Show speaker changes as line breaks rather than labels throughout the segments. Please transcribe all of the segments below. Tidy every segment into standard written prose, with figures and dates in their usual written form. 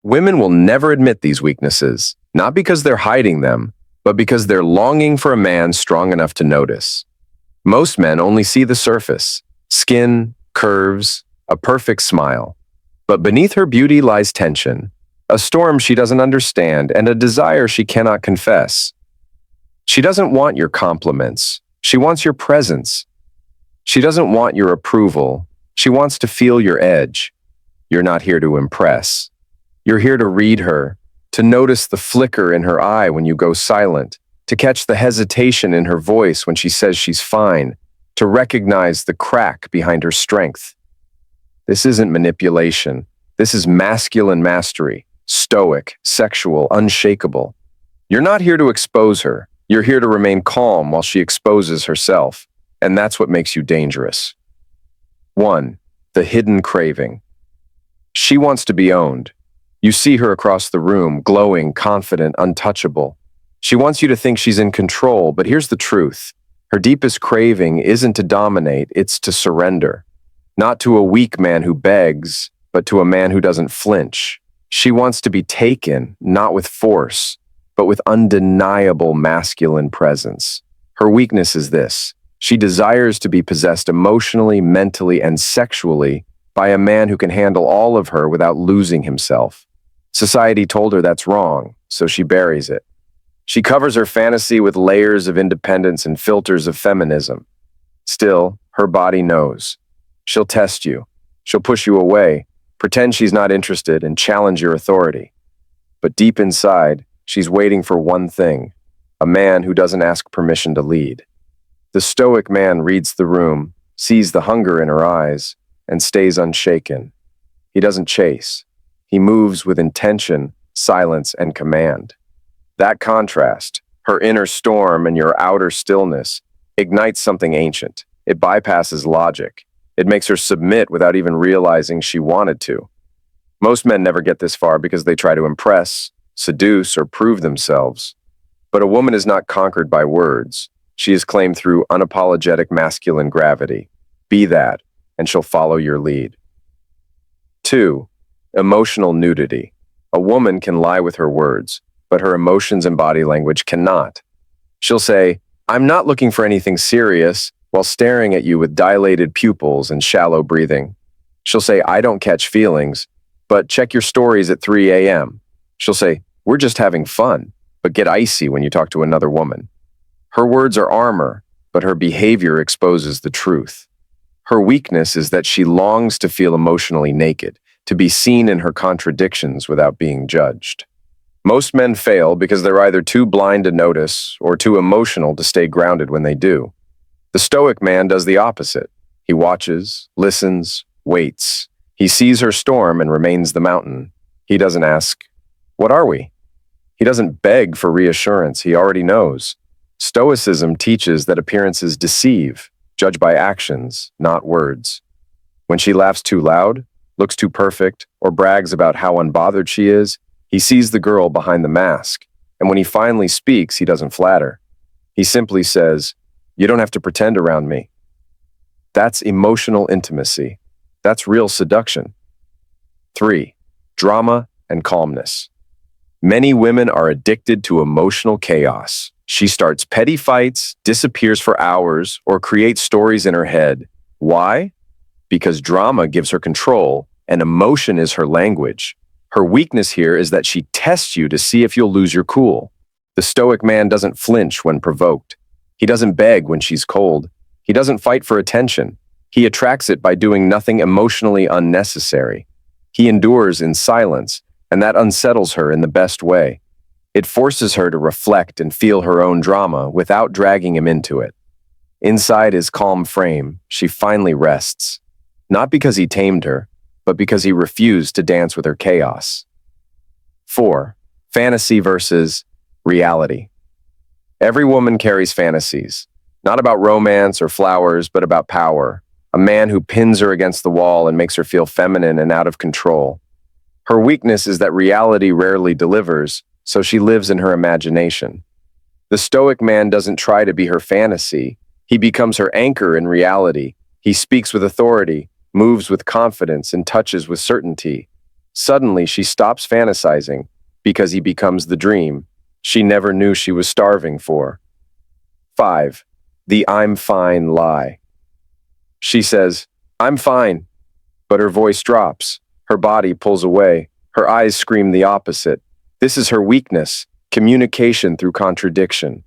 Women will never admit these weaknesses, not because they're hiding them, but because they're longing for a man strong enough to notice. Most men only see the surface: skin, curves, a perfect smile. But beneath her beauty lies tension, a storm she doesn't understand, and a desire she cannot confess. She doesn't want your compliments. She wants your presence. She doesn't want your approval. She wants to feel your edge. You're not here to impress. You're here to read her, to notice the flicker in her eye when you go silent, to catch the hesitation in her voice when she says she's fine, to recognize the crack behind her strength. This isn't manipulation. This is masculine mastery, stoic, sexual, unshakable. You're not here to expose her. You're here to remain calm while she exposes herself, and that's what makes you dangerous. 1. The hidden craving. She wants to be owned. You see her across the room, glowing, confident, untouchable. She wants you to think she's in control, but here's the truth. Her deepest craving isn't to dominate, it's to surrender. Not to a weak man who begs, but to a man who doesn't flinch. She wants to be taken, not with force, but with undeniable masculine presence. Her weakness is this: she desires to be possessed emotionally, mentally, and sexually by a man who can handle all of her without losing himself. Society told her that's wrong, so she buries it. She covers her fantasy with layers of independence and filters of feminism. Still, her body knows. She'll test you. She'll push you away, pretend she's not interested, and challenge your authority. But deep inside, she's waiting for one thing: a man who doesn't ask permission to lead. The stoic man reads the room, sees the hunger in her eyes, and stays unshaken. He doesn't chase. He moves with intention, silence, and command. That contrast, her inner storm and your outer stillness, ignites something ancient. It bypasses logic. It makes her submit without even realizing she wanted to. Most men never get this far because they try to impress, seduce, or prove themselves. But a woman is not conquered by words. She is claimed through unapologetic masculine gravity. Be that, and she'll follow your lead. 2. Emotional nudity. A woman can lie with her words, but her emotions and body language cannot. She'll say, "I'm not looking for anything serious," while staring at you with dilated pupils and shallow breathing. She'll say, "I don't catch feelings," but check your stories at 3 a.m. She'll say, "We're just having fun," but get icy when you talk to another woman. Her words are armor, but her behavior exposes the truth. Her weakness is that she longs to feel emotionally naked, to be seen in her contradictions without being judged. Most men fail because they're either too blind to notice or too emotional to stay grounded when they do. The stoic man does the opposite. He watches, listens, waits. He sees her storm and remains the mountain. He doesn't ask, "What are we?" He doesn't beg for reassurance. He already knows. Stoicism teaches that appearances deceive, judge by actions, not words. When she laughs too loud, looks too perfect, or brags about how unbothered she is, he sees the girl behind the mask. And when he finally speaks, he doesn't flatter. He simply says, "You don't have to pretend around me." That's emotional intimacy. That's real seduction. 3. Drama and calmness. Many women are addicted to emotional chaos. She starts petty fights, disappears for hours, or creates stories in her head. Why? Because drama gives her control, and emotion is her language. Her weakness here is that she tests you to see if you'll lose your cool. The stoic man doesn't flinch when provoked. He doesn't beg when she's cold. He doesn't fight for attention. He attracts it by doing nothing emotionally unnecessary. He endures in silence, and that unsettles her in the best way. It forces her to reflect and feel her own drama without dragging him into it. Inside his calm frame, she finally rests. Not because he tamed her, but because he refused to dance with her chaos. 4. Fantasy versus reality. Every woman carries fantasies, not about romance or flowers, but about power. A man who pins her against the wall and makes her feel feminine and out of control. Her weakness is that reality rarely delivers, so she lives in her imagination. The stoic man doesn't try to be her fantasy. He becomes her anchor in reality. He speaks with authority, moves with confidence, and touches with certainty. Suddenly, she stops fantasizing because he becomes the dream she never knew she was starving for. 5. The I'm fine lie. She says, "I'm fine," but her voice drops. Her body pulls away. Her eyes scream the opposite. This is her weakness, communication through contradiction.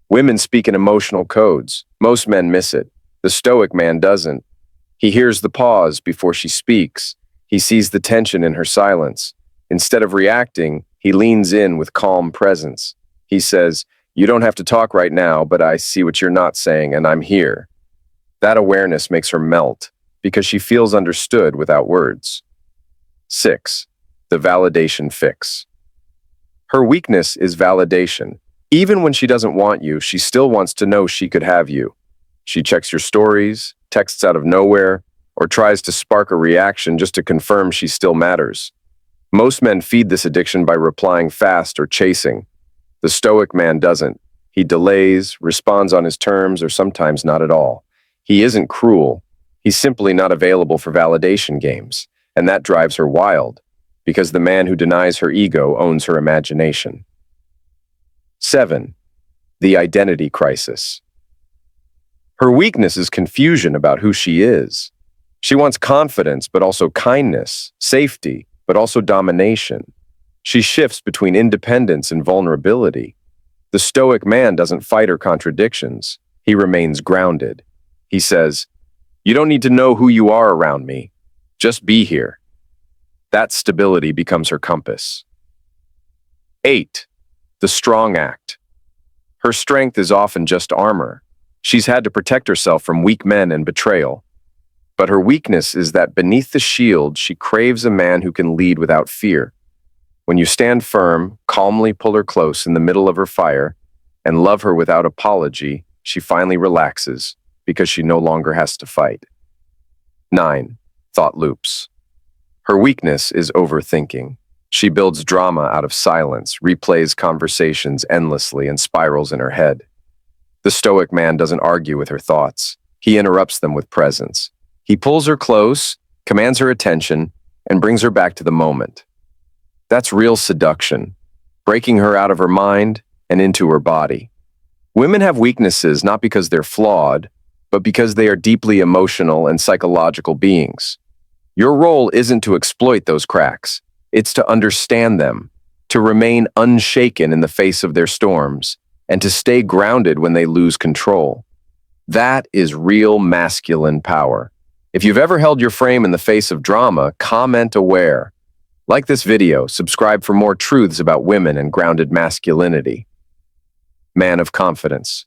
Women speak in emotional codes. Most men miss it. The Stoic man doesn't. He hears the pause before she speaks. He sees the tension in her silence. Instead of reacting, he leans in with calm presence. He says, "You don't have to talk right now, but I see what you're not saying, and I'm here." That awareness makes her melt because she feels understood without words. 6. The validation fix. Her weakness is validation. Even when she doesn't want you, she still wants to know she could have you. She checks your stories, texts out of nowhere, or tries to spark a reaction just to confirm she still matters. Most men feed this addiction by replying fast or chasing. The Stoic man doesn't. He delays, responds on his terms, or sometimes not at all. He isn't cruel. He's simply not available for validation games, and that drives her wild, because the man who denies her ego owns her imagination. 7. The identity crisis. Her weakness is confusion about who she is. She wants confidence, but also kindness, safety, but also domination. She shifts between independence and vulnerability. The Stoic man doesn't fight her contradictions. He remains grounded. He says, "You don't need to know who you are around me. Just be here." That stability becomes her compass. 8. The strong act. Her strength is often just armor. She's had to protect herself from weak men and betrayal. But her weakness is that beneath the shield, she craves a man who can lead without fear. When you stand firm, calmly pull her close in the middle of her fire, and love her without apology, she finally relaxes because she no longer has to fight. 9. Thought loops. Her weakness is overthinking. She builds drama out of silence, replays conversations endlessly, and spirals in her head. The Stoic man doesn't argue with her thoughts. He interrupts them with presence. He pulls her close, commands her attention, and brings her back to the moment. That's real seduction, breaking her out of her mind and into her body. Women have weaknesses not because they're flawed, but because they are deeply emotional and psychological beings. Your role isn't to exploit those cracks. It's to understand them, to remain unshaken in the face of their storms, and to stay grounded when they lose control. That is real masculine power. If you've ever held your frame in the face of drama, comment aware. Like this video, subscribe for more truths about women and grounded masculinity. Man of confidence.